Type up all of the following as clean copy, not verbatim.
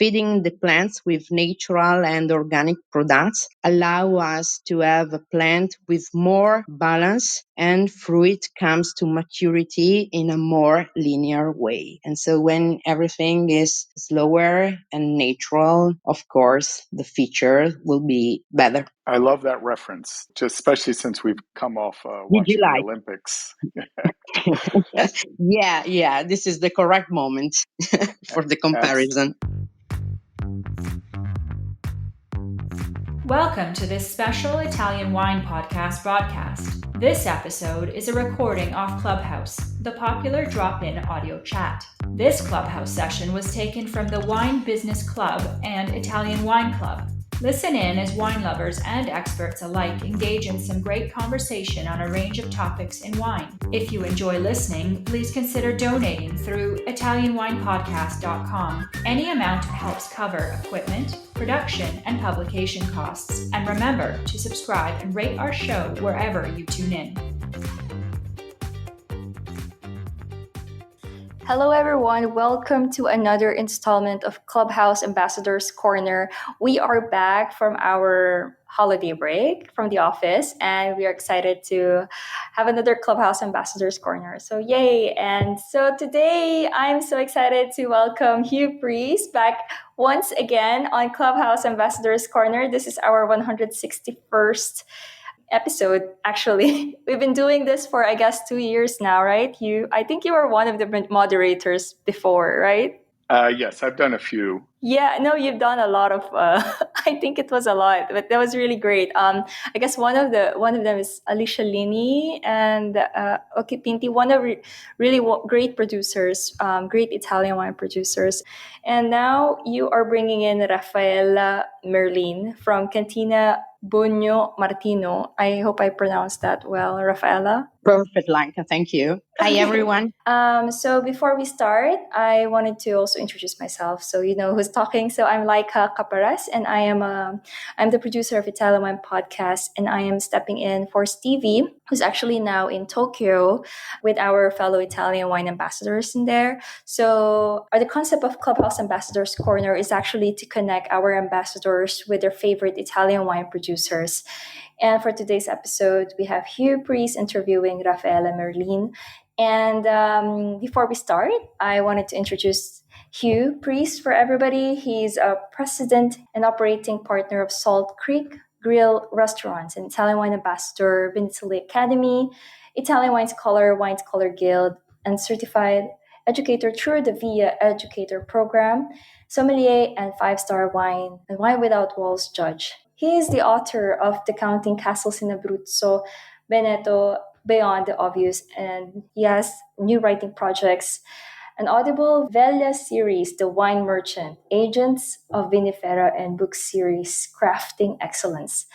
feeding the plants with natural and organic products allow us to have a plant with more balance, and fruit comes to maturity in a more linear way. And so when everything is slower and natural, of course, the feature will be better. I love that reference, just especially since we've come off Did you watching the like? Olympics. Yeah, this is the correct moment for the comparison. Welcome to this special Italian wine podcast broadcast. This episode is a recording off Clubhouse, the popular drop-in audio chat. This Clubhouse session was taken from the Wine Business Club and Italian Wine Club. Listen in as wine lovers and experts alike engage in some great conversation on a range of topics in wine. If you enjoy listening, please consider donating through ItalianWinepodcast.com. Any amount helps cover equipment, production, and publication costs. And remember to subscribe and rate our show wherever you tune in. Hello, everyone. Welcome to another installment of Clubhouse Ambassadors Corner. We are back from our holiday break from the office, and we are excited to have another Clubhouse Ambassadors Corner. So, yay! And so today, I'm so excited to welcome Hugh Preece back once again on Clubhouse Ambassadors Corner. This is our 161st episode. Actually, we've been doing this for, I guess, 2 years now, right? I think you were one of the moderators before, right? Yes, I've done a few. Yeah, no, you've done a lot of. I think it was a lot, but that was really great. I guess one of them is Alicia Lini and Oki Pinti, one of really great producers, great Italian wine producers. And now you are bringing in Raffaella Merlini from Cantina Bugno Martino. I hope I pronounced that well, Raffaella. Perfect, Lanka. Thank you. Hi, everyone. So before we start, I wanted to also introduce myself, so you know who's talking. So I'm Laika Caparas, and I'm the producer of Italian Wine Podcast, and I am stepping in for Stevie, who's actually now in Tokyo with our fellow Italian wine ambassadors in there. So the concept of Clubhouse Ambassadors Corner is actually to connect our ambassadors with their favorite Italian wine producers. And for today's episode, we have Hugh Preece interviewing Raffaella Merlini. And before we start, I wanted to introduce Hugh Preece for everybody. He's a president and operating partner of Salt Creek Grille Restaurants, an Italian wine ambassador, Vinitaly Academy, Italian Wine Scholar Guild, and certified educator through the VIA Educator program, Sommelier, and 5-star wine and Wine Without Walls judge. He is the author of The Counting Castles in Abruzzo, Veneto, Beyond the Obvious, and he has new writing projects, an Audible Vella series, The Wine Merchant, Agents of Vinifera, and book series, Crafting Excellence.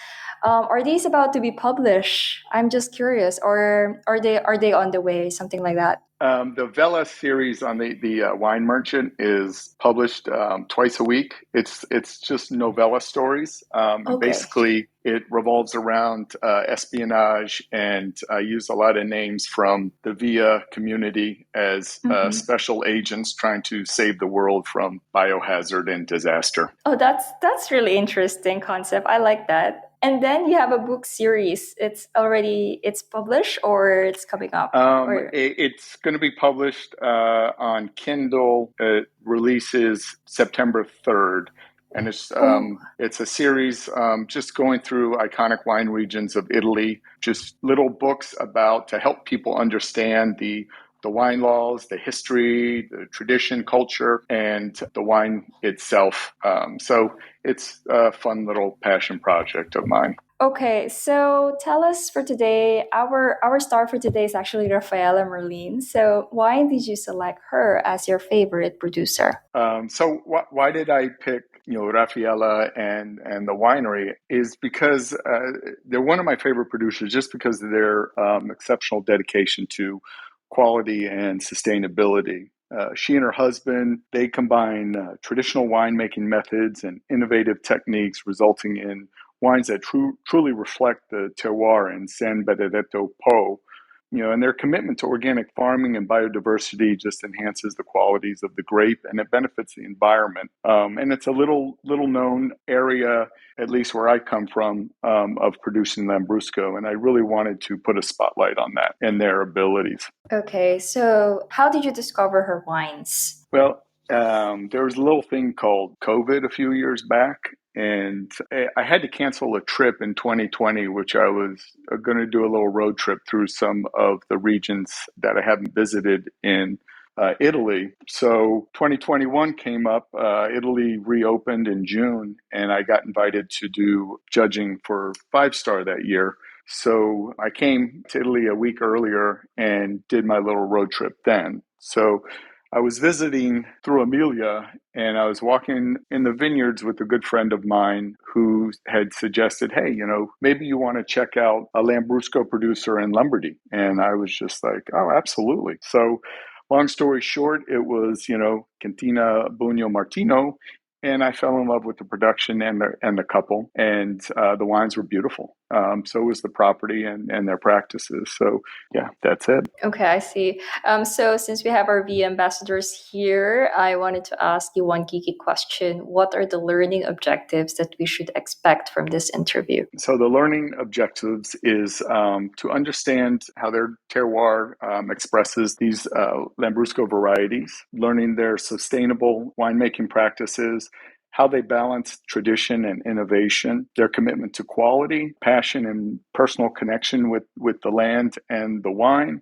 Are these about to be published? I'm just curious, or are they on the way, something like that? The Vella series on the Wine Merchant is published twice a week. It's just novella stories. Okay. Basically, it revolves around espionage, and I use a lot of names from the VIA community as special agents trying to save the world from biohazard and disaster. Oh, that's really interesting concept. I like that. And then you have a book series. It's published, or it's coming up? It's going to be published on Kindle. It releases September 3rd. And it's a series just going through iconic wine regions of Italy, just little books to help people understand the wine laws, the history, the tradition, culture, and the wine itself. So it's a fun little passion project of mine. Okay, so tell us for today, our star for today is actually Raffaella Merlini. So why did you select her as your favorite producer? So why did I pick Raffaella and the winery is because they're one of my favorite producers, just because of their exceptional dedication to quality and sustainability. She and her husband, they combine traditional winemaking methods and innovative techniques, resulting in wines that truly reflect the terroir in San Benedetto Po, and their commitment to organic farming and biodiversity just enhances the qualities of the grape, and it benefits the environment. And it's a little known area, at least where I come from, of producing Lambrusco. And I really wanted to put a spotlight on that and their abilities. Okay, so how did you discover her wines? Well, there was a little thing called COVID a few years back, and I had to cancel a trip in 2020, which I was going to do a little road trip through some of the regions that I haven't visited in Italy. So 2021 came up. Italy reopened in June, and I got invited to do judging for 5-star that year. So I came to Italy a week earlier and did my little road trip then. So I was visiting through Emilia, and I was walking in the vineyards with a good friend of mine who had suggested, hey, maybe you want to check out a Lambrusco producer in Lombardy. And I was just like, oh, absolutely. So long story short, it was, Cantina Bugno Martino. And I fell in love with the production and the couple, and the wines were beautiful. So was the property and their practices. So yeah, that's it. Okay, I see. So since we have our V ambassadors here, I wanted to ask you one geeky question. What are the learning objectives that we should expect from this interview? So the learning objectives is to understand how their terroir expresses these Lambrusco varieties, learning their sustainable winemaking practices, how they balance tradition and innovation, their commitment to quality, passion, and personal connection with the land and the wine,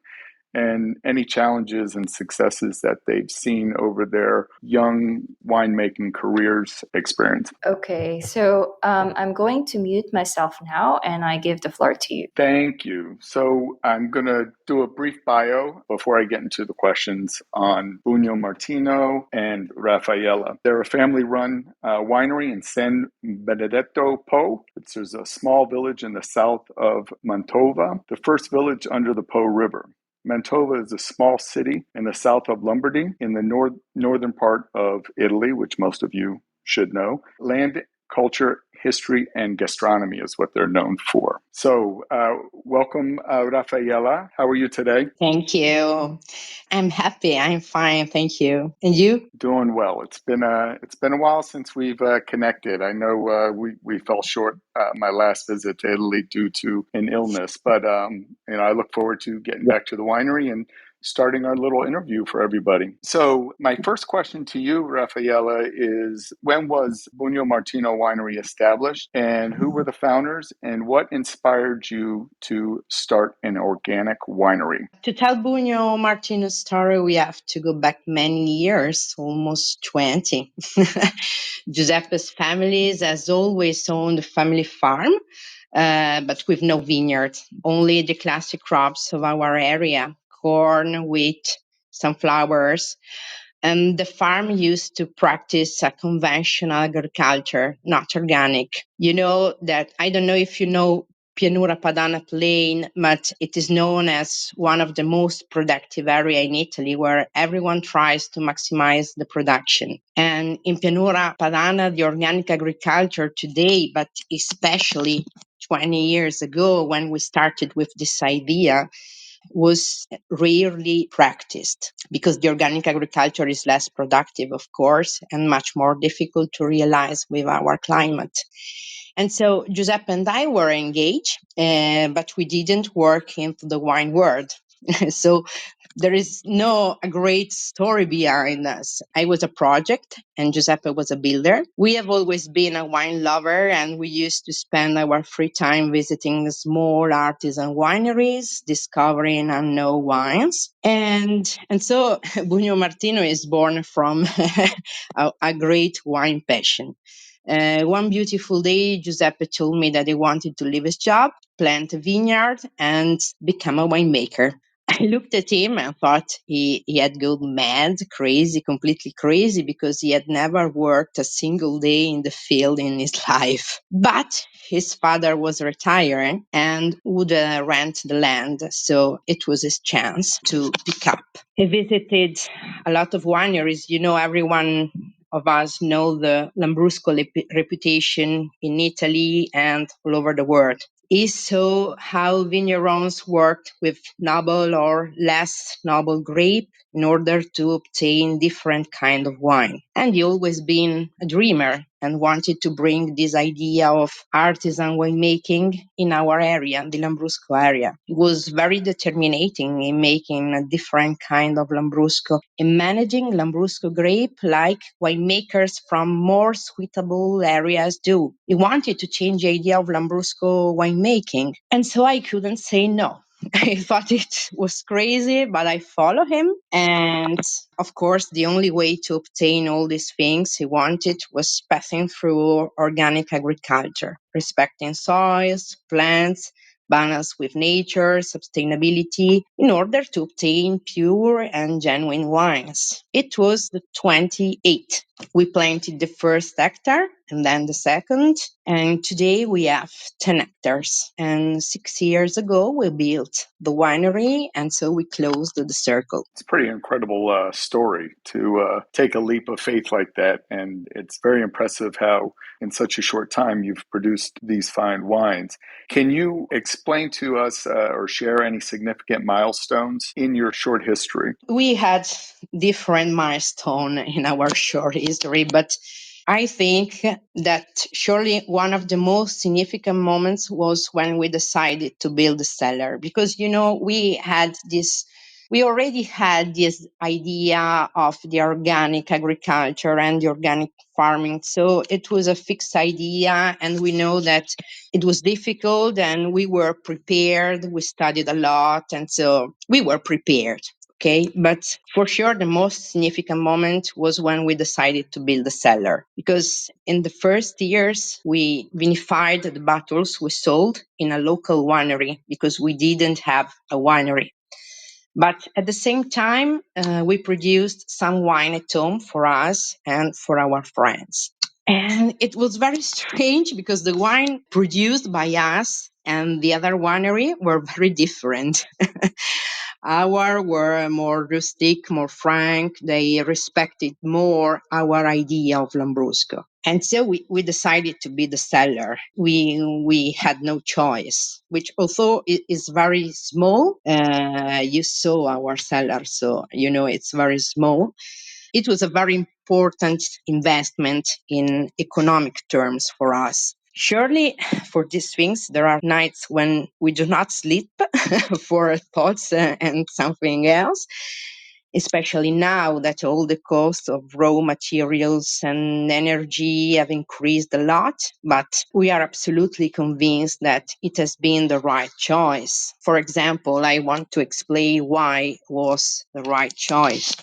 and any challenges and successes that they've seen over their young winemaking careers experience. Okay, so I'm going to mute myself now, and I give the floor to you. Thank you. So I'm going to do a brief bio before I get into the questions on Bugno Martino and Raffaella. They're a family-run winery in San Benedetto Po. There's a small village in the south of Mantua, the first village under the Po River. Mantua is a small city in the south of Lombardy, in the northern part of Italy, which most of you should know. Land, culture, history, and gastronomy is what they're known for. So welcome, Raffaella. How are you today? Thank you. I'm happy. I'm fine. Thank you. And you? Doing well. It's been a while since we've connected. I know we fell short my last visit to Italy due to an illness, but I look forward to getting back to the winery and starting our little interview for everybody. So my first question to you, Raffaella, is when was Bugno Martino Winery established, and who were the founders, and what inspired you to start an organic winery? To tell Bugno Martino's story, we have to go back many years, almost 20. Giuseppe's family has always owned a family farm, but with no vineyard, only the classic crops of our area: corn, wheat, sunflowers. And the farm used to practice a conventional agriculture, not organic. You know that, I don't know if you know Pianura Padana Plain, but it is known as one of the most productive area in Italy, where everyone tries to maximize the production. And in Pianura Padana, the organic agriculture today, but especially 20 years ago when we started with this idea, was rarely practiced because the organic agriculture is less productive, of course, and much more difficult to realize with our climate. And so Giuseppe and I were engaged, but we didn't work into the wine world. So there is no a great story behind us. I was a project and Giuseppe was a builder. We have always been a wine lover, and we used to spend our free time visiting small artisan wineries, discovering unknown wines. And so Bugno Martino is born from a great wine passion. One beautiful day, Giuseppe told me that he wanted to leave his job, plant a vineyard, and become a winemaker. I looked at him and thought he had gone mad, crazy, completely crazy, because he had never worked a single day in the field in his life. But his father was retiring and would rent the land, so it was his chance to pick up. He visited a lot of wineries. You know, everyone of us know the Lambrusco reputation in Italy and all over the world. He saw how vignerons worked with noble or less noble grape in order to obtain different kind of wine. And he always been a dreamer and wanted to bring this idea of artisan winemaking in our area, the Lambrusco area. He was very determinating in making a different kind of Lambrusco and managing Lambrusco grape like winemakers from more suitable areas do. He wanted to change the idea of Lambrusco winemaking. And so I couldn't say no. I thought it was crazy, but I follow him. And of course, the only way to obtain all these things he wanted was passing through organic agriculture, respecting soils, plants, balance with nature, sustainability, in order to obtain pure and genuine wines. It was the 28th. We planted the first hectare and then the second, and today we have 10 hectares. And 6 years ago, we built the winery, and so we closed the circle. It's a pretty incredible story to take a leap of faith like that. And it's very impressive how in such a short time you've produced these fine wines. Can you explain to us or share any significant milestones in your short history? We had different milestones in our short history, but I think that surely one of the most significant moments was when we decided to build a cellar, because, we already had this idea of the organic agriculture and the organic farming. So it was a fixed idea, and we know that it was difficult, and we were prepared. We studied a lot, and so we were prepared. Okay, but for sure, the most significant moment was when we decided to build a cellar, because in the first years, we vinified the bottles we sold in a local winery because we didn't have a winery. But at the same time, we produced some wine at home for us and for our friends. And it was very strange because the wine produced by us and the other winery were very different. Our were more rustic, more frank. They respected more our idea of Lambrusco. And so we decided to be the seller. We had no choice, which although it is very small, you saw our cellar, so it's very small. It was a very important investment in economic terms for us. Surely, for these things, there are nights when we do not sleep for thoughts and something else, especially now that all the costs of raw materials and energy have increased a lot. But we are absolutely convinced that it has been the right choice. For example, I want to explain why it was the right choice.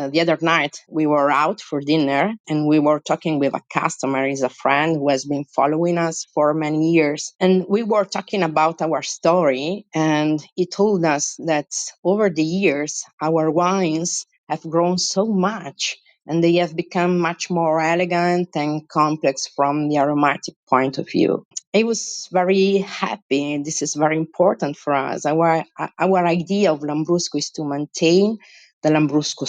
The other night, we were out for dinner and we were talking with a customer. He's a friend who has been following us for many years. And we were talking about our story. And he told us that over the years, our wines have grown so much and they have become much more elegant and complex from the aromatic point of view. I was very happy. This is very important for us. Our idea of Lambrusco is to maintain the Lambrusco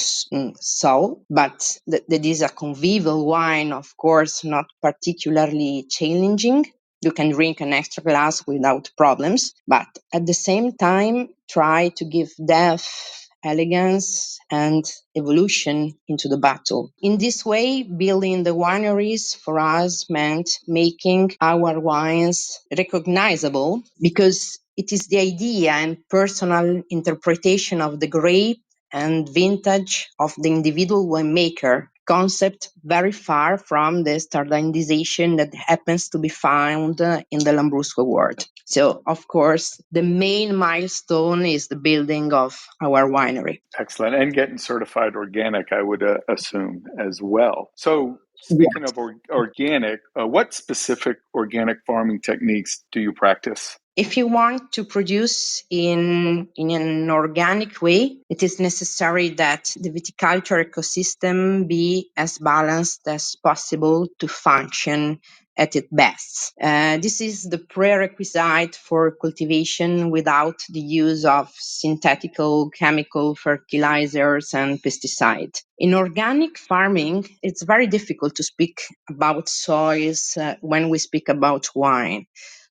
soul, but that is a convivial wine, of course, not particularly challenging. You can drink an extra glass without problems, but at the same time, try to give depth, elegance, and evolution into the bottle. In this way, building the wineries for us meant making our wines recognizable, because it is the idea and personal interpretation of the grape and vintage of the individual winemaker, concept very far from the standardization that happens to be found in the Lambrusco world. So, of course, the main milestone is the building of our winery. Excellent. And getting certified organic, I would assume as well. So speaking Yes. of organic, what specific organic farming techniques do you practice? If you want to produce in an organic way, it is necessary that the viticulture ecosystem be as balanced as possible to function at its best. This is the prerequisite for cultivation without the use of synthetic chemical fertilizers and pesticides. In organic farming, it's very difficult to speak about soils when we speak about wine.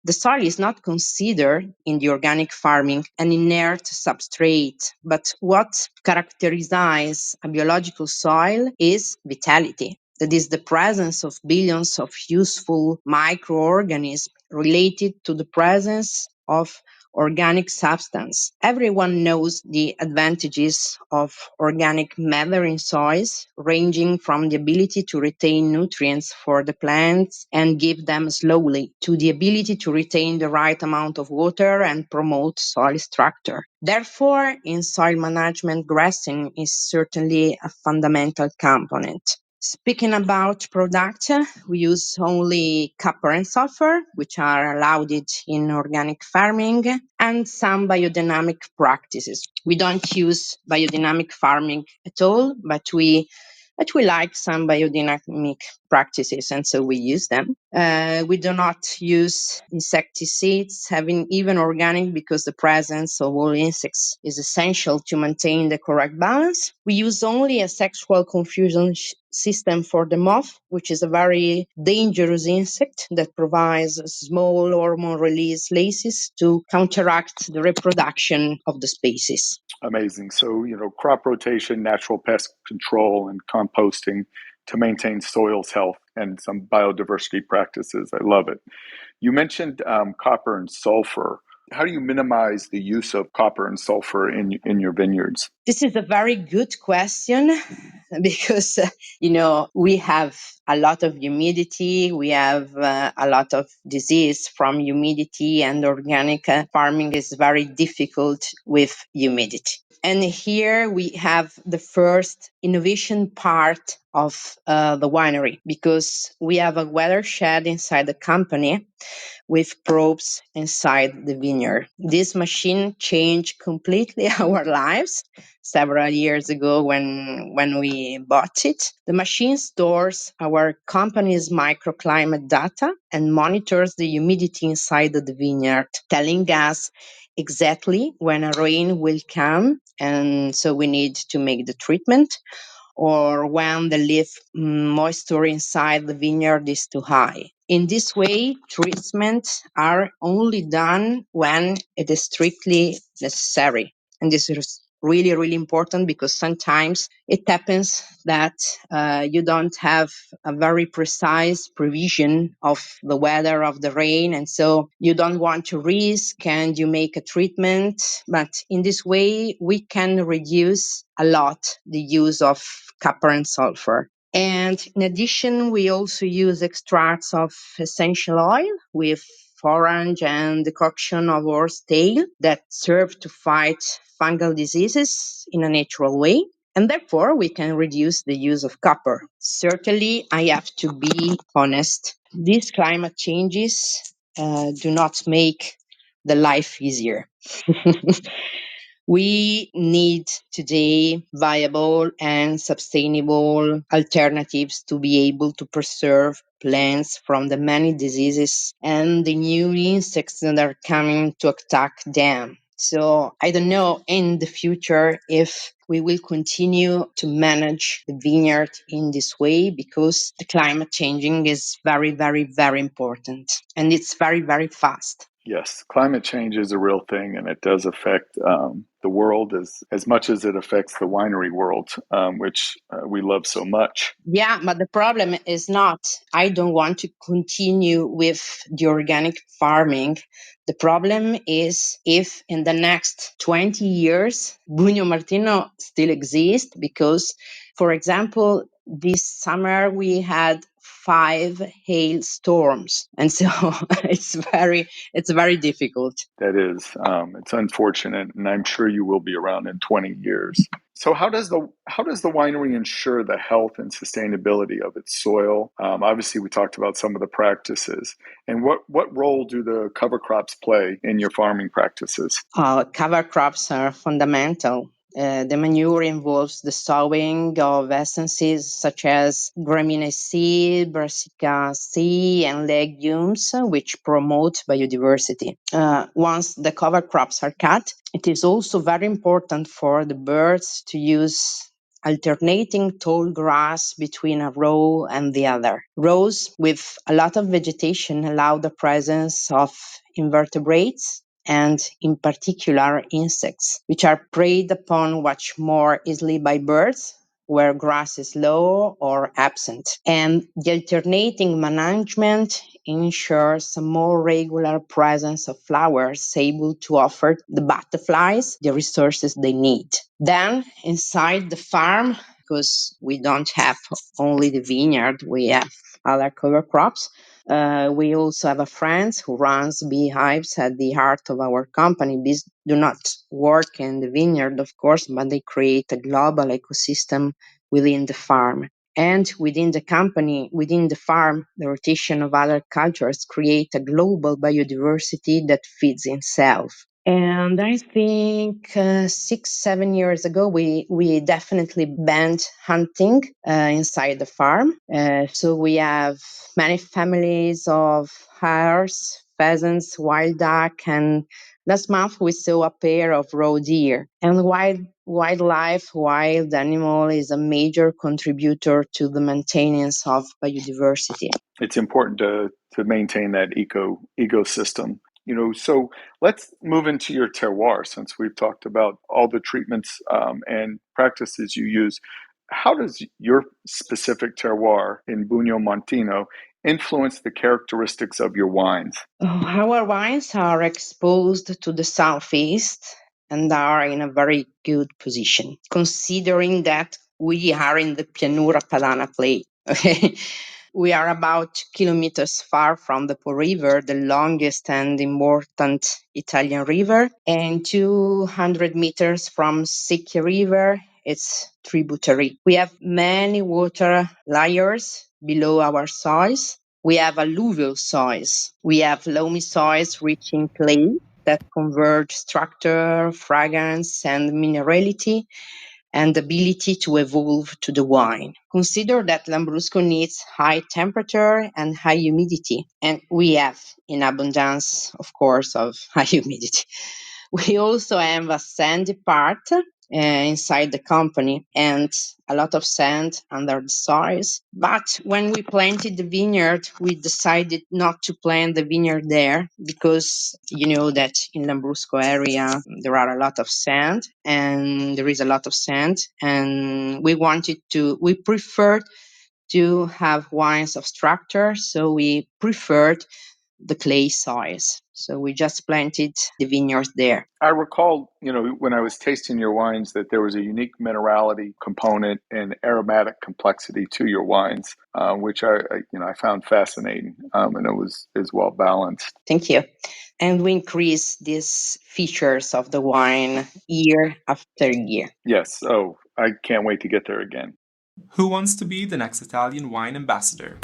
The soil is not considered in the organic farming an inert substrate, but what characterizes a biological soil is vitality. That is the presence of billions of useful microorganisms related to the presence of organic substance. Everyone knows the advantages of organic matter in soils, ranging from the ability to retain nutrients for the plants and give them slowly, to the ability to retain the right amount of water and promote soil structure. Therefore, in soil management, grassing is certainly a fundamental component. Speaking about product, we use only copper and sulfur, which are allowed in organic farming, and some biodynamic practices. We don't use biodynamic farming at all, but we like some biodynamic practices, and so we use them. We do not use insecticides, having even organic, because the presence of all insects is essential to maintain the correct balance. We use only a sexual confusion system for the moth, which is a very dangerous insect that provides small hormone release laces to counteract the reproduction of the species. Amazing. So, crop rotation, natural pest control, and composting to maintain soil's health, and some biodiversity practices. I love it. You mentioned copper and sulfur. How do you minimize the use of copper and sulfur in your vineyards? This is a very good question because, we have a lot of humidity. We have a lot of disease from humidity, and organic farming is very difficult with humidity. And here we have the first innovation part of the winery, because we have a weather shed inside the company with probes inside the vineyard. This machine changed completely our lives several years ago when we bought it. The machine stores our company's microclimate data and monitors the humidity inside the vineyard, telling us exactly when a rain will come, and so we need to make the treatment, or when the leaf moisture inside the vineyard is too high. In this way, treatments are only done when it is strictly necessary. And this is really, really important, because sometimes it happens that you don't have a very precise prevision of the weather, of the rain, and so you don't want to risk and you make a treatment. But in this way, we can reduce a lot the use of copper and sulfur. And in addition, we also use extracts of essential oil with orange and decoction of horsetail that serve to fight fungal diseases in a natural way. And therefore, we can reduce the use of copper. Certainly, I have to be honest, these climate changes do not make the life easier. We need today viable and sustainable alternatives to be able to preserve plants from the many diseases and the new insects that are coming to attack them. So I don't know in the future if we will continue to manage the vineyard in this way, because the climate changing is very, very, very important, and it's very, very fast. Yes, climate change is a real thing, and it does affect the world as much as it affects the winery world, which we love so much. Yeah, but the problem is not, I don't want to continue with the organic farming. The problem is if in the next 20 years, Bugno Martino still exists, because, for example, this summer we had 5 hailstorms, and so it's very difficult. That is, it's unfortunate, and I'm sure you will be around in 20 years. So how does the winery ensure the health and sustainability of its soil? Obviously, we talked about some of the practices, and what role do the cover crops play in your farming practices? Cover crops are fundamental. The manure involves the sowing of essences such as Gramineaceae, Brassicaceae, and legumes, which promote biodiversity. Once the cover crops are cut, it is also very important for the birds to use alternating tall grass between a row and the other. Rows with a lot of vegetation allow the presence of invertebrates and, in particular, insects, which are preyed upon much more easily by birds where grass is low or absent. And the alternating management ensures a more regular presence of flowers able to offer the butterflies the resources they need. Then, inside the farm, because we don't have only the vineyard, we have other cover crops. We also have a friend who runs beehives at the heart of our company. Bees do not work in the vineyard, of course, but they create a global ecosystem within the farm. And within the company, within the farm, the rotation of other cultures create a global biodiversity that feeds itself. And I think 6-7 years ago, we definitely banned hunting inside the farm. So we have many families of hares, pheasants, wild duck, and last month we saw a pair of roe deer. And wild animal is a major contributor to the maintenance of biodiversity. It's important to maintain that ecosystem. So let's move into your terroir, since we've talked about all the treatments and practices you use. How does your specific terroir in Bugno Martino influence the characteristics of your wines? Our wines are exposed to the southeast and are in a very good position, considering that we are in the Pianura Padana plate. Okay, we are about 2 kilometers far from the Po River, the longest and important Italian river, and 200 meters from Secchia River, its tributary. We have many water layers below our soils. We have alluvial soils. We have loamy soils rich in clay that convert structure, fragrance, and minerality and ability to evolve to the wine. Consider that Lambrusco needs high temperature and high humidity, and we have in abundance, of course, of high humidity. We also have a sandy part inside the company and a lot of sand under the soils. But when we planted the vineyard, we decided not to plant the vineyard there because you know that in Lambrusco area there are a lot of sand and there is a lot of sand, and we preferred to have wines of structure, so we preferred the clay soils. So we just planted the vineyards there. I recall, when I was tasting your wines, that there was a unique minerality component and aromatic complexity to your wines, which I found fascinating, and it was well balanced. Thank you. And we increase these features of the wine year after year. Yes. Oh, I can't wait to get there again. Who wants to be the next Italian wine ambassador?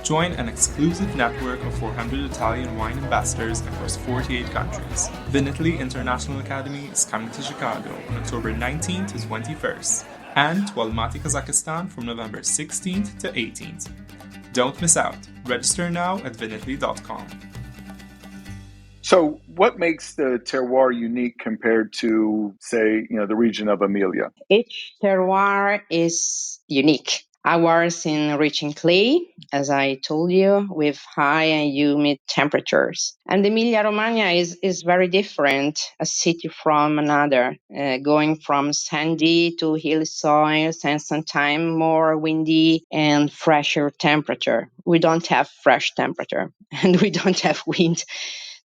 Join an exclusive network of 400 Italian wine ambassadors across 48 countries. Vinitaly International Academy is coming to Chicago on October 19th to 21st, and to Almaty, Kazakhstan from November 16th to 18th. Don't miss out. Register now at vinitaly.com. So what makes the terroir unique compared to, say, the region of Emilia? Each terroir is unique. Ours in rich in clay, as I told you, with high and humid temperatures. And Emilia-Romagna is very different, a city from another, going from sandy to hilly soils and sometimes more windy and fresher temperature. We don't have fresh temperature and we don't have wind.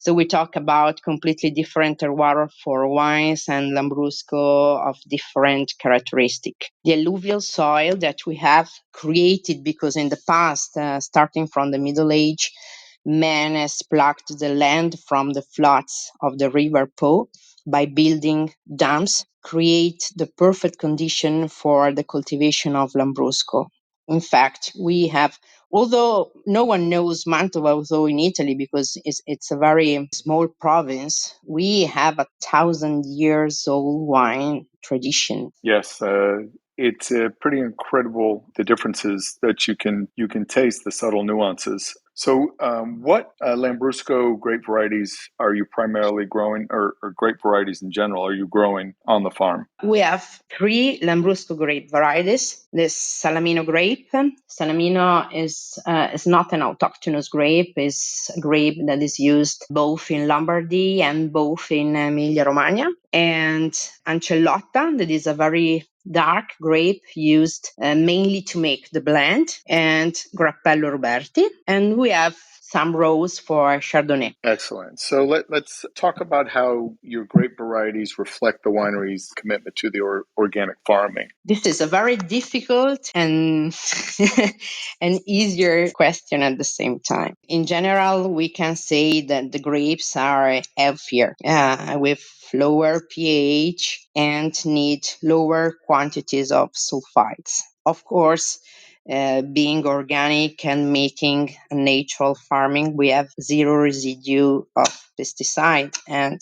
So we talk about completely different terroir for wines and Lambrusco of different characteristic. The alluvial soil that we have created because in the past, starting from the Middle Age, man has plucked the land from the floods of the River Po by building dams, create the perfect condition for the cultivation of Lambrusco. In fact, we have, although no one knows Mantua, although in Italy, because it's a very small province, we have 1,000 years old wine tradition. Yes, it's pretty incredible the differences that you can taste, the subtle nuances. So, what Lambrusco grape varieties are you primarily growing, or grape varieties in general, are you growing on the farm? We have 3 Lambrusco grape varieties. This Salamino grape. Salamino is not an autochthonous grape. It's a grape that is used both in Lombardy and both in Emilia-Romagna. And Ancelotta, that is a very dark grape used mainly to make the blend, and Grappello Roberti. And we have some rows for Chardonnay. Excellent. So let's talk about how your grape varieties reflect the winery's commitment to the organic farming. This is a very difficult and an easier question at the same time. In general, we can say that the grapes are healthier, with lower pH and need lower quantities of sulfites. Of course, being organic and making a natural farming, we have zero residue of pesticide. And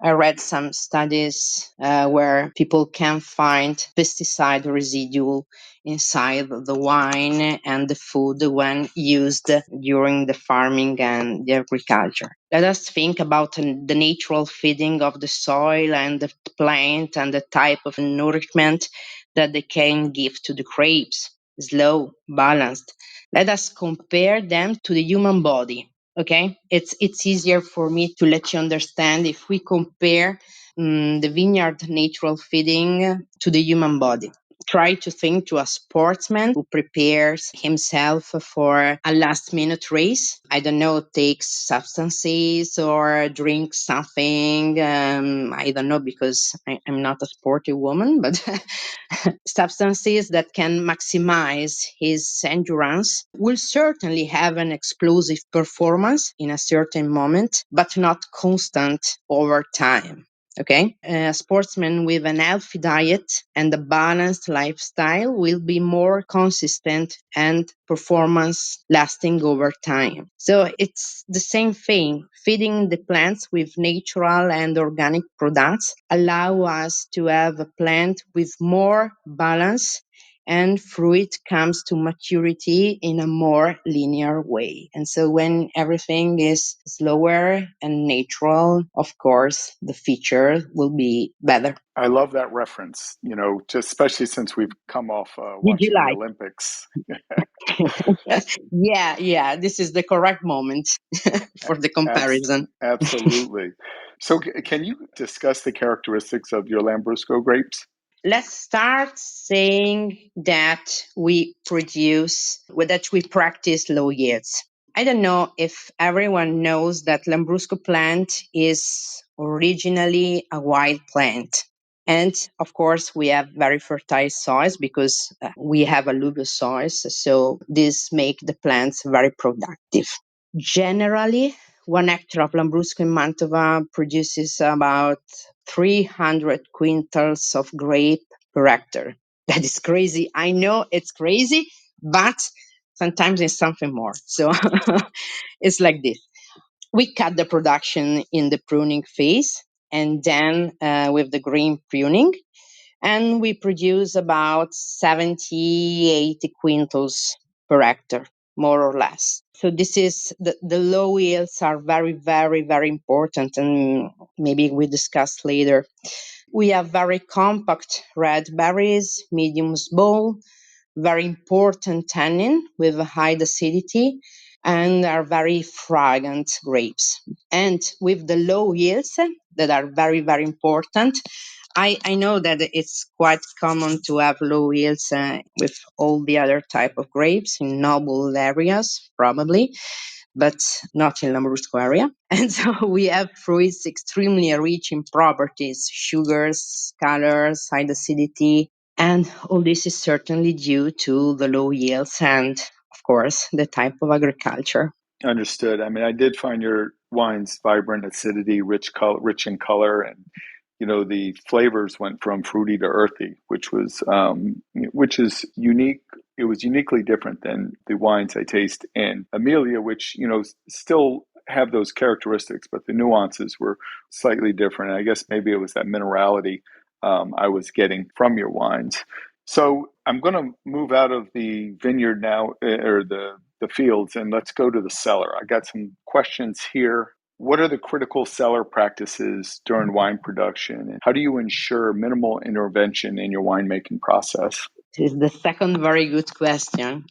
I read some studies where people can find pesticide residue inside the wine and the food when used during the farming and the agriculture. Let us think about the natural feeding of the soil and the plant and the type of nourishment that they can give to the grapes. Slow, balanced. Let us compare them to the human body. Okay, it's easier for me to let you understand if we compare the vineyard natural feeding to the human body. Try to think to a sportsman who prepares himself for a last minute race. I don't know, takes substances or drinks something. I don't know, because I'm not a sporty woman, but substances that can maximize his endurance will certainly have an explosive performance in a certain moment, but not constant over time. Okay, a sportsman with an healthy diet and a balanced lifestyle will be more consistent and performance lasting over time. So it's the same thing. Feeding the plants with natural and organic products allow us to have a plant with more balance, and fruit comes to maturity in a more linear way. And so when everything is slower and natural, of course, the feature will be better. I love that reference, just especially since we've come off Did you watching the like? Olympics. Yeah, this is the correct moment for the comparison. Absolutely. So can you discuss the characteristics of your Lambrusco grapes? Let's start saying that we practice low yields. I don't know if everyone knows that Lambrusco plant is originally a wild plant. And of course, we have very fertile soils because we have alluvial soils. So this makes the plants very productive. Generally, 1 hectare of Lambrusco in Mantova produces about 300 quintals of grape per hectare. That is crazy. I know it's crazy, but sometimes it's something more. So it's like this. We cut the production in the pruning phase, and then with the green pruning, and we produce about 70, 80 quintals per hectare, more or less. So this is the low yields are very, very, very important, and maybe we discuss later. We have very compact red berries, medium small, very important tannin with a high acidity, and are very fragrant grapes. And with the low yields that are very, very important, I know that it's quite common to have low yields with all the other type of grapes in noble areas, probably, but not in Lambrusco area. And so we have fruits extremely rich in properties, sugars, colors, high acidity, and all this is certainly due to the low yields and, of course, the type of agriculture. Understood. I mean, I did find your wines vibrant, acidity, rich in color, and the flavors went from fruity to earthy, which is unique. It was uniquely different than the wines I taste in Emilia, which still have those characteristics, but the nuances were slightly different. And I guess maybe it was that minerality I was getting from your wines. So I'm going to move out of the vineyard now, or the fields, and let's go to the cellar. I got some questions here. What are the critical cellar practices during wine production? And how do you ensure minimal intervention in your winemaking process? This is the second very good question.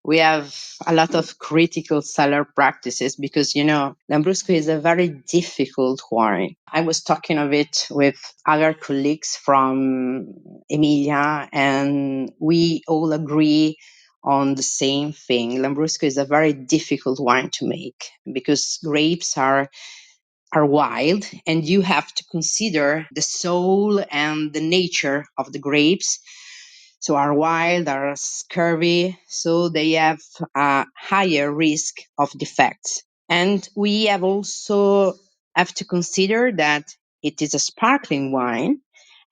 We have a lot of critical cellar practices because, Lambrusco is a very difficult wine. I was talking of it with other colleagues from Emilia, and we all agree on the same thing. Lambrusco is a very difficult wine to make because grapes are wild, and you have to consider the soul and the nature of the grapes. So are wild, are scurvy, so they have a higher risk of defects. And we have also have to consider that it is a sparkling wine,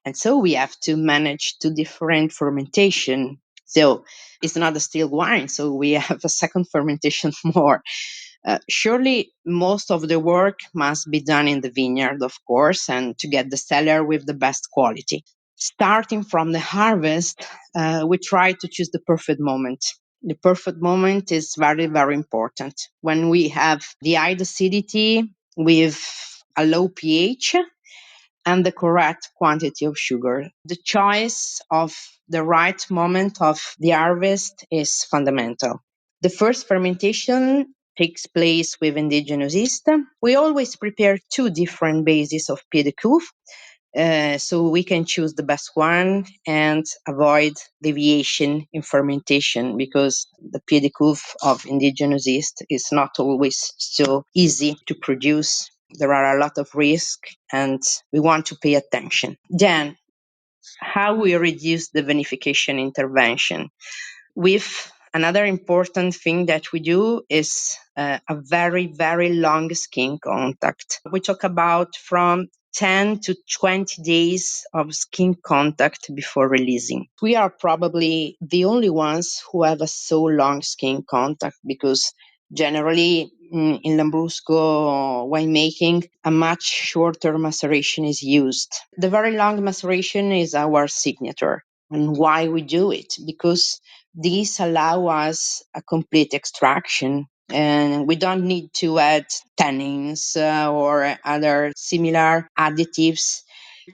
and so we have to manage two different fermentation. So it's not a still wine, so we have a second fermentation more. Surely most of the work must be done in the vineyard, of course, and to get the cellar with the best quality. Starting from the harvest, we try to choose the perfect moment. The perfect moment is very, very important. When we have the high acidity with a low pH and the correct quantity of sugar. The choice of the right moment of the harvest is fundamental. The first fermentation takes place with indigenous yeast. We always prepare two different bases of pied de cuve, so we can choose the best one and avoid deviation in fermentation, because the pied de cuve of indigenous yeast is not always so easy to produce. There are a lot of risks, and we want to pay attention. Then, how we reduce the vinification intervention. With another important thing that we do is a very, very long skin contact. We talk about from 10 to 20 days of skin contact before releasing. We are probably the only ones who have a so long skin contact, because generally in Lambrusco winemaking, a much shorter maceration is used. The very long maceration is our signature. And why we do it? Because these allow us a complete extraction, and we don't need to add tannins or other similar additives.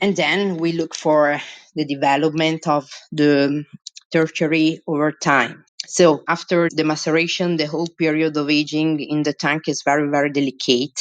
And then we look for the development of the tertiary over time. So after the maceration, the whole period of aging in the tank is very, very delicate.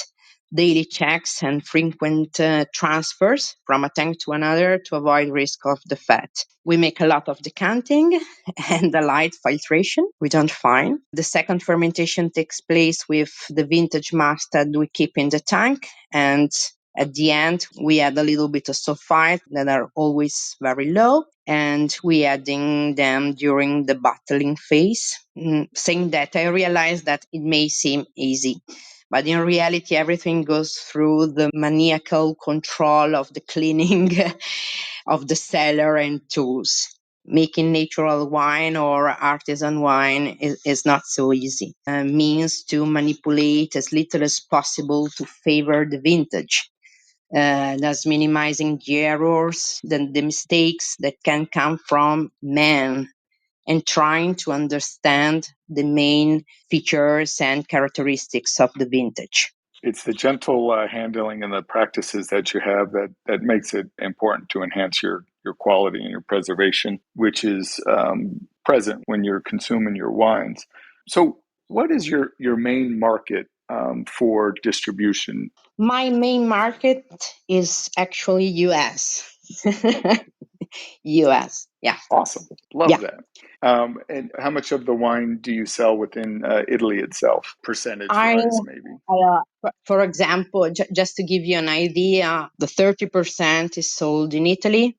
Daily checks and frequent transfers from a tank to another to avoid risk of defect. We make a lot of decanting and a light filtration. We don't fine. The second fermentation takes place with the vintage mustard we keep in the tank, and at the end, we add a little bit of sulfite that are always very low, and we adding them during the bottling phase. Saying that, I realize that it may seem easy, but in reality, everything goes through the maniacal control of the cleaning of the cellar and tools. Making natural wine or artisan wine is not so easy. Means to manipulate as little as possible to favor the vintage. Thus minimizing the errors, the mistakes that can come from man, and trying to understand the main features and characteristics of the vintage. It's the gentle handling and the practices that you have that makes it important to enhance your quality and your preservation, which is present when you're consuming your wines. So what is your main market for distribution? My main market is actually US. US, yeah. Awesome. Love Yeah. that. And how much of the wine do you sell within Italy itself, percentage-wise, maybe? For example, just to give you an idea, the 30% is sold in Italy,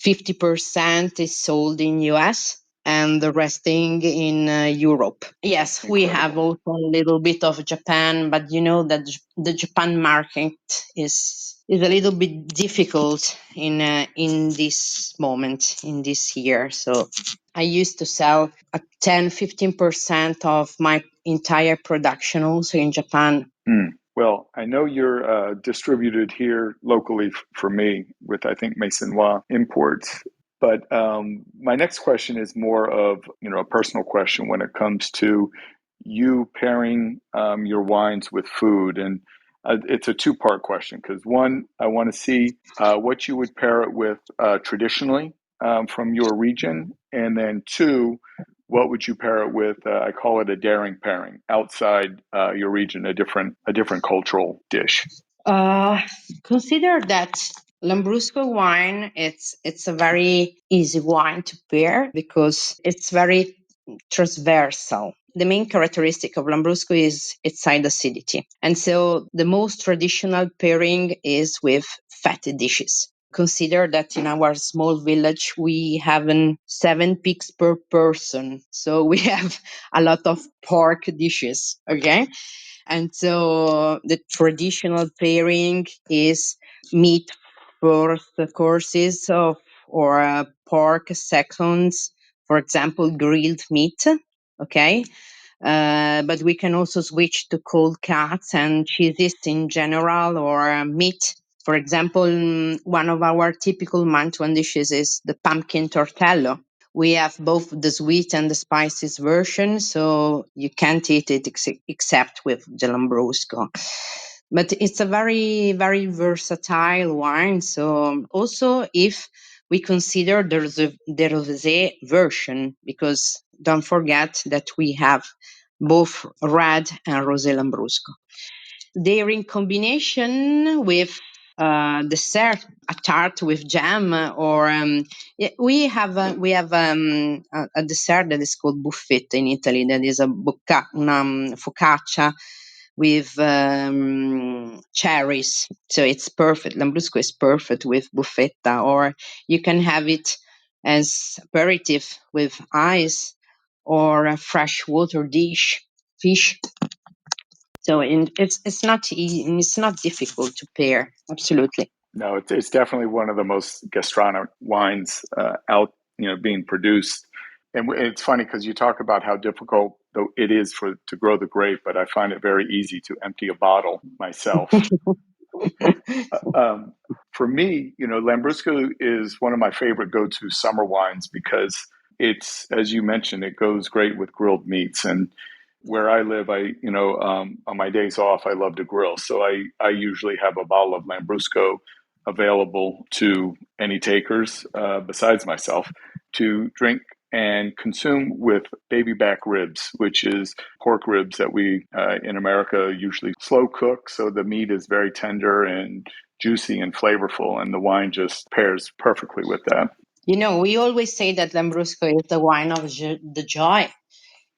50% is sold in US, and the resting in Europe. Yes, Incredible. We have also a little bit of Japan, but you know that the Japan market is a little bit difficult in this moment, in this year. So I used to sell 10-15% of my entire production also in Japan. Well, I know you're distributed here locally for me with, I think, Maison Imports. But my next question is more of, a personal question when it comes to you pairing your wines with food. And it's a two-part question because one, I want to see what you would pair it with traditionally from your region. And then two, what would you pair it with? I call it a daring pairing outside your region, a different cultural dish. Consider that Lambrusco wine, it's a very easy wine to pair because it's very transversal. The main characteristic of Lambrusco is its high acidity. And so the most traditional pairing is with fatty dishes. Consider that in our small village, we have 7 pigs per person. So we have a lot of pork dishes, okay? And so the traditional pairing is meat first courses of or pork seconds, for example, grilled meat. Okay. But we can also switch to cold cuts and cheeses in general or meat. For example, one of our typical Mantuan dishes is the pumpkin tortello. We have both the sweet and the spices version, so you can't eat it except with the Lambrusco. But it's a very, very versatile wine. So also if we consider the rosé version, because don't forget that we have both red and rosé Lambrusco. They're in combination with dessert, a tart with jam, or we have a dessert that is called buffetta in Italy. That is una focaccia with cherries. So it's perfect. Lambrusco is perfect with buffetta, or you can have it as aperitif with ice or a fresh water dish, fish. So it's not easy, it's not difficult to pair. Absolutely. No, it's definitely one of the most gastronomic wines out, being produced. And it's funny because you talk about how difficult it is to grow the grape, but I find it very easy to empty a bottle myself. For me, Lambrusco is one of my favorite go-to summer wines because it's, as you mentioned, it goes great with grilled meats. And where I live, on my days off, I love to grill. So I usually have a bottle of Lambrusco available to any takers besides myself to drink and consume with baby back ribs, which is pork ribs that we in America usually slow cook. So the meat is very tender and juicy and flavorful, and the wine just pairs perfectly with that. We always say that Lambrusco is the wine of the joy.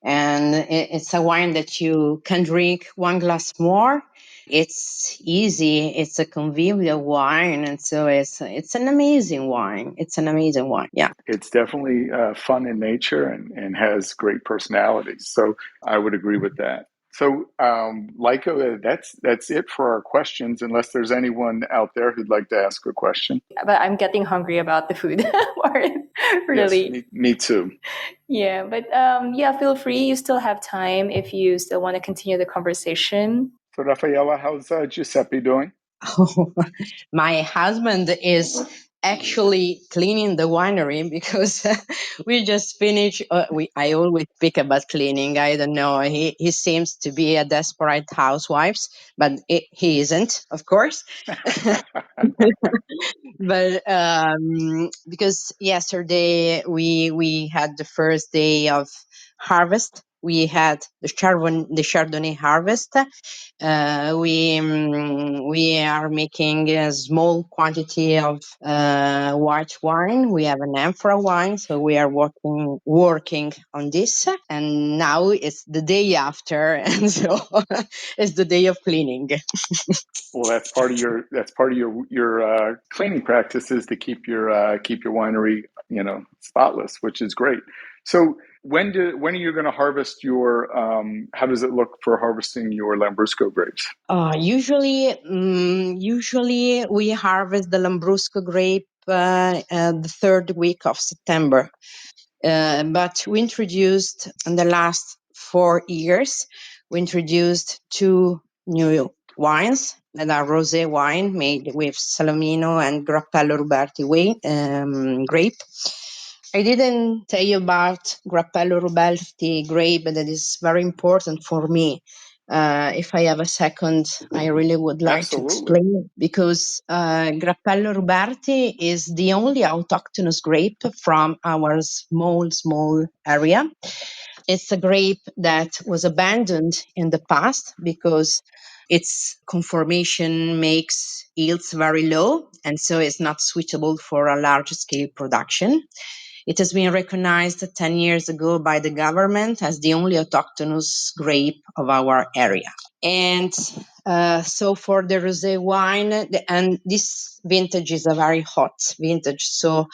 And it's a wine that you can drink one glass more. It's easy. It's a convivial wine, and so it's an amazing wine. It's an amazing wine. Yeah, it's definitely fun in nature and has great personality. So I would agree with that. So, Laika, that's it for our questions. Unless there's anyone out there who'd like to ask a question. But I'm getting hungry about the food part. Really. Yes, me too. Yeah, but feel free. You still have time if you still want to continue the conversation. So, Raffaella, how's Giuseppe doing? My husband is actually cleaning the winery because we just finished. I always speak about cleaning. I don't know. He seems to be a desperate housewife, but he isn't, of course. But because yesterday we had the first day of harvest. We had the Chardonnay harvest. We are making a small quantity of white wine. We have an amphora wine, so we are working on this. And now it's the day after, and so it's the day of cleaning. Well, that's part of your cleaning practices to keep your winery spotless, which is great. So when are you going to harvest your? How does it look for harvesting your Lambrusco grapes? Usually we harvest the Lambrusco grape the third week of September. But we introduced in the last 4 years, we introduced two new wines that are rosé wine made with Salamino and Grappello Ruberti grape. I didn't tell you about Grappello Ruberti grape that is very important for me. If I have a second, I really would like to Absolutely. explain because Grappello Ruberti is the only autochthonous grape from our small area. It's a grape that was abandoned in the past because its conformation makes yields very low, and so it's not suitable for a large scale production. It has been recognized 10 years ago by the government as the only autochthonous grape of our area. And so for the rosé wine, and this vintage is a very hot vintage, so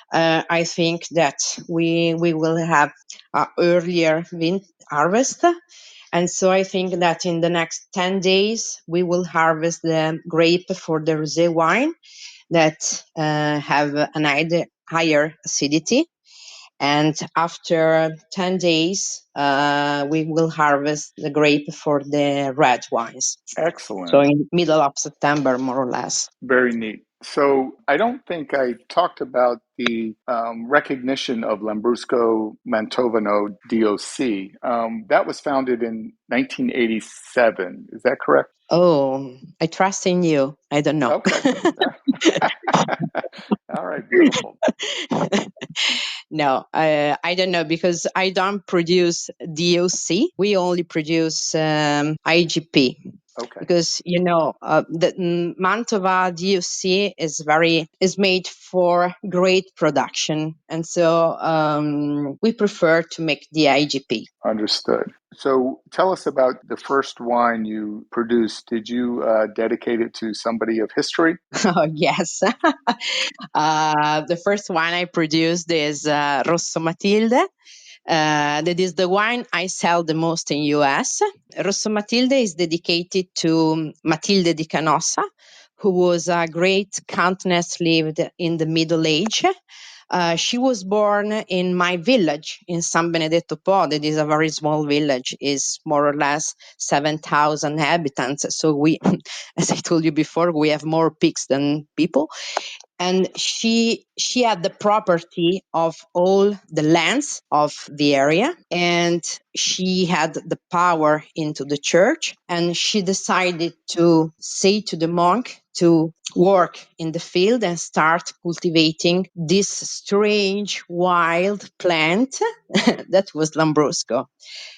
I think that we will have an earlier harvest. And so I think that in the next 10 days, we will harvest the grape for the rosé wine that have an higher acidity. And after 10 days, we will harvest the grape for the red wines. Excellent. So in middle of September, more or less. Very neat. So I don't think I talked about the recognition of Lambrusco Mantovano DOC. That was founded in 1987. Is that correct? Oh, I trust in you. I don't know. Okay. All right, beautiful. No, I don't know because I don't produce DOC. We only produce IGP. Okay. Because the Mantova DOC is made for great production, and so we prefer to make the IGP. Understood. So tell us about the first wine you produced. Did you dedicate it to somebody of history? Oh, yes. The first wine I produced is Rosso Matilde. That is the wine I sell the most in US. Rosso Matilde is dedicated to Matilde di Canossa, who was a great countess lived in the Middle Age. She was born in my village in San Benedetto Po. That is a very small village, is more or less 7,000 inhabitants. So we, as I told you before, we have more pigs than people. And she had the property of all the lands of the area, and she had the power into the church, and she decided to say to the monk to work in the field and start cultivating this strange wild plant that was Lambrusco.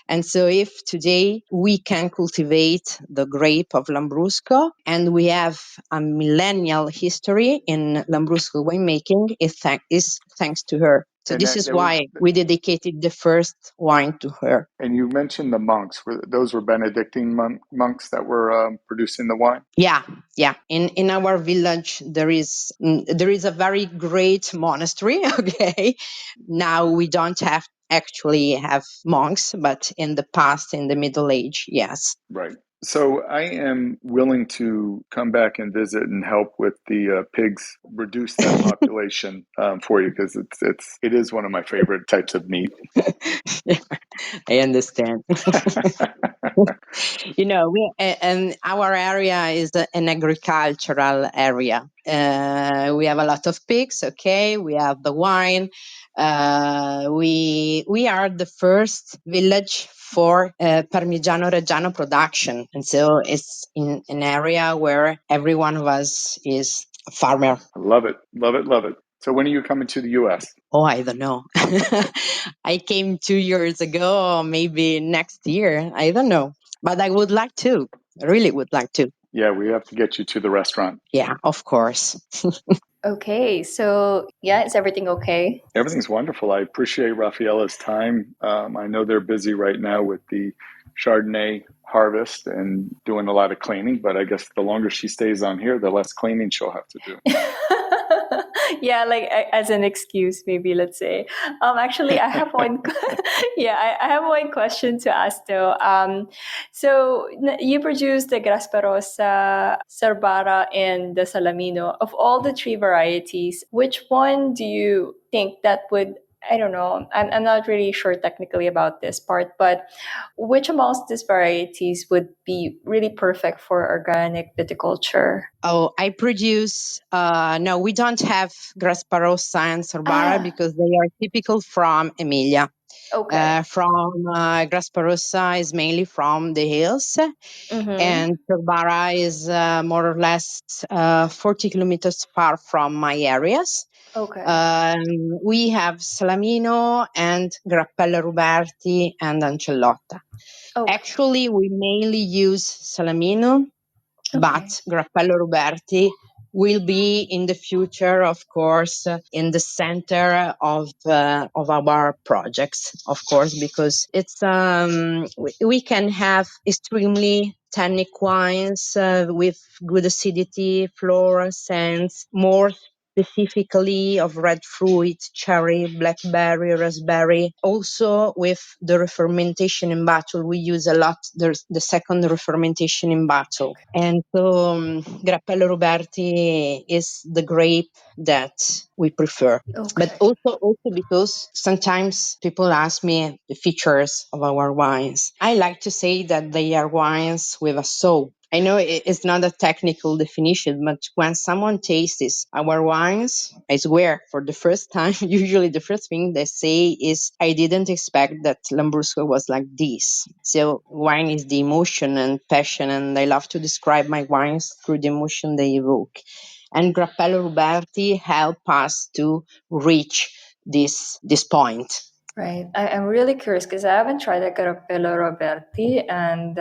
And so if today we can cultivate the grape of Lambrusco and we have a millennial history in Lambrusco winemaking, is thanks to her. So And this is why we dedicated the first wine to her. And you mentioned the monks. Those were Benedictine monks that were producing the wine? Yeah. In our village, there is a very great monastery. Okay. Now we don't actually have monks, but in the past, in the Middle Age, yes. Right. So I am willing to come back and visit and help with the pigs, reduce that population for you, because it is one of my favorite types of meat. Yeah, I understand. And our area is an agricultural area. We have a lot of pigs. Okay, we have the wine. We are the first village for Parmigiano Reggiano production, and so it's in an area where every one of us is a farmer. Love it. So when are you coming to the U.S.? Oh, I don't know. I came 2 years ago, maybe next year. I don't know. But I would like to. I really would like to. Yeah, we have to get you to the restaurant. Yeah, of course. Okay, so yeah, is everything okay? Everything's wonderful. I appreciate Raffaella's time. I know they're busy right now with the Chardonnay harvest and doing a lot of cleaning, but I guess the longer she stays on here, the less cleaning she'll have to do. Yeah, like as an excuse, maybe, let's say. Actually, I have one. Yeah, I have one question to ask though. So you produced the Grasparosa, Cerbera, and the Salamino. Of all the three varieties, which one do you think that would I don't know. I'm not really sure technically about this part, but which amongst these varieties would be really perfect for organic viticulture? Oh, I produce, no, we don't have Grasparossa and Sorbara because they are typical from Emilia. Okay. Grasparossa is mainly from the hills, and Sorbara is more or less 40 kilometers far from my areas. Okay. We have Salamino and Grappella Ruberti and Ancellotta. Okay. Actually, we mainly use Salamino, but Grappello Ruberti will be in the future, of course, in the center of our projects, of course, because it's we can have extremely tannic wines with good acidity, floral scents, more specifically of red fruit, cherry, blackberry, raspberry. Also, with the refermentation in bottle, we use a lot the second refermentation in bottle. And so Grappello Ruberti is the grape that we prefer. But also because sometimes people ask me the features of our wines. I like to say that they are wines with a soul. I know it's not a technical definition, but when someone tastes our wines, I swear, for the first time, usually the first thing they say is, I didn't expect that Lambrusco was like this. So wine is the emotion and passion, and I love to describe my wines through the emotion they evoke. And Grappello Ruberti help us to reach this point. Right. I'm really curious because I haven't tried a Grappello Roberti, and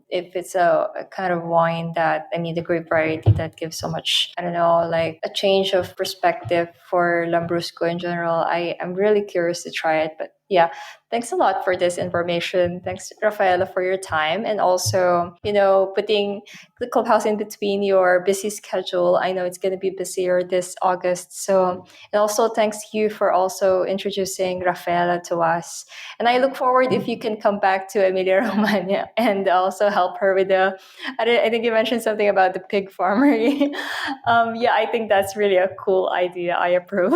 if it's a kind of wine that, I mean, the grape variety that gives so much, I don't know, like a change of perspective for Lambrusco in general, I'm really curious to try it. But yeah, thanks a lot for this information. Thanks, Raffaella, for your time, and also, putting the Clubhouse in between your busy schedule. I know it's going to be busier this August. So, and also thanks you for also introducing Raffaella to us. And I look forward if you can come back to Emilia Romagna and also help her with I think you mentioned something about the pig farmery. Yeah, I think that's really a cool idea. I approve.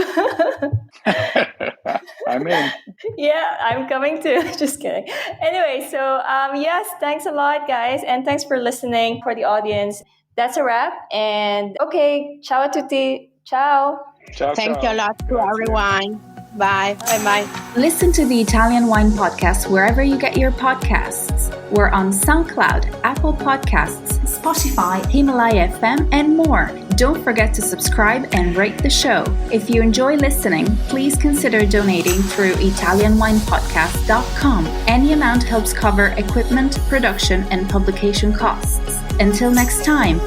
I'm in. Yeah, I'm coming too. Just kidding. Anyway, so yes, thanks a lot, guys. And thanks for listening for the audience. That's a wrap. And okay, ciao a tutti. Ciao. Ciao, Thank ciao. you a lot to Grazie. everyone. Bye. Bye-bye. Listen to the Italian Wine Podcast wherever you get your podcasts. We're on SoundCloud, Apple Podcasts, Spotify, Himalaya FM, and more. Don't forget to subscribe and rate the show. If you enjoy listening, please consider donating through ItalianWinePodcast.com. Any amount helps cover equipment, production, and publication costs. Until next time,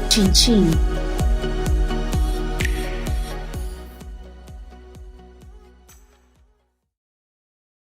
cin cin.